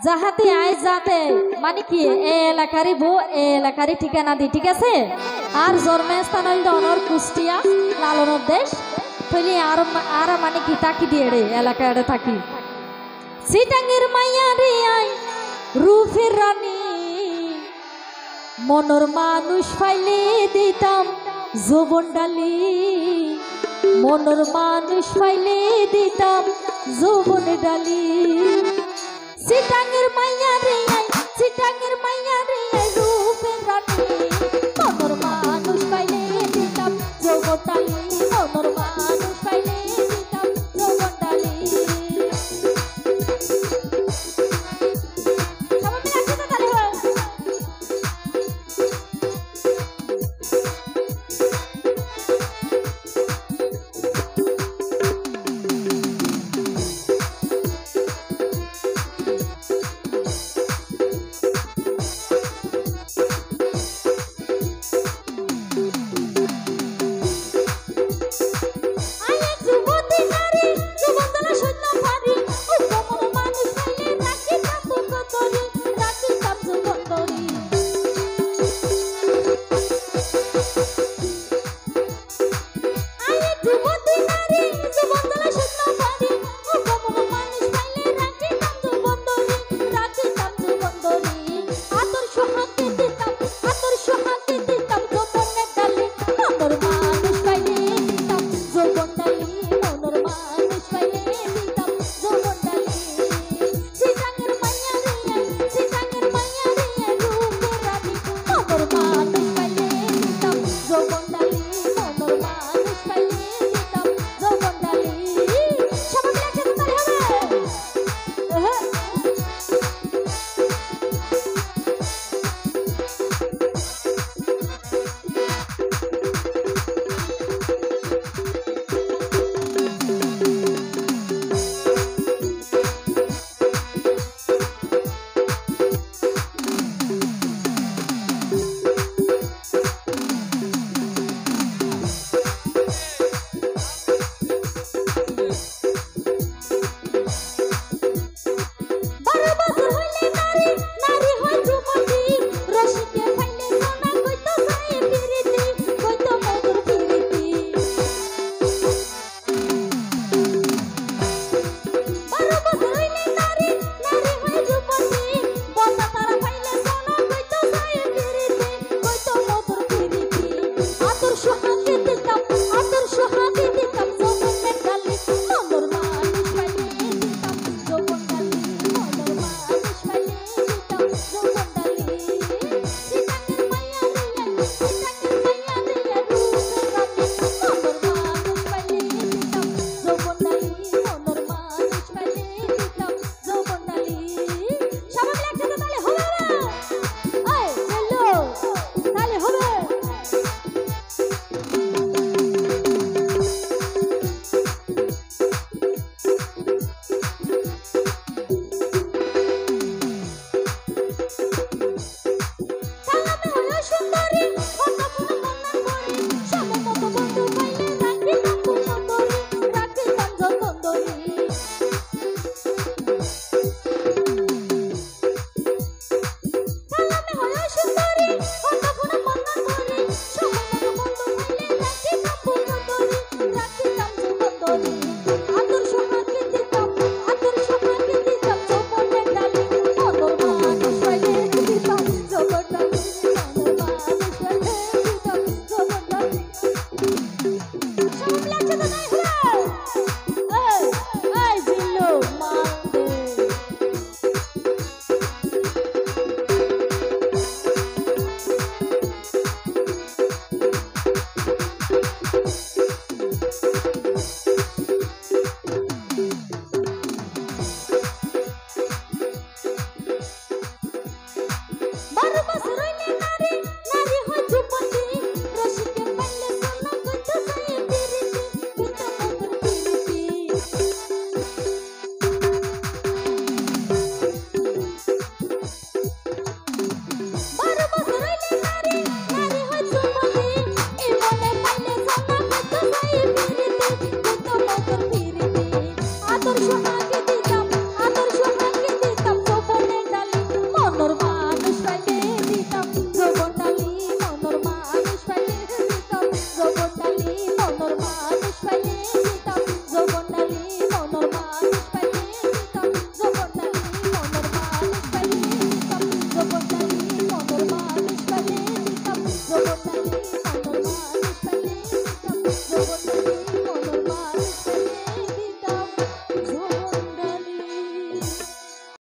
যাহাতে আয় যাতে মানে কি এ এলাকারই বউ এ এলাকারই ঠিকানা দি, ঠিক আছে। আর জন্মস্থান হইল অনর কুষ্টিয়া লালনের দেশ তৈলি আর মানে কি তাকি দিয়ে রে এলাকা এড়ে থাকি। সিটাঙ্গের মাইয়া রে আই রূপের রানী, মনর মানুষ পাইলে দিতাম যৌবন ডালি, মনর মানুষ পাইলে দিতাম যৌবন ডালি। সিটাঙ্গের মাইয়া রে আই, সিটাঙ্গের মাইয়া রে আই রূপের রানী, মনর মানুষ পাইলে দিতাম যৌবন ডালি, মনর মানুষ পাইলে দিতাম যৌবন ডালি। দাবি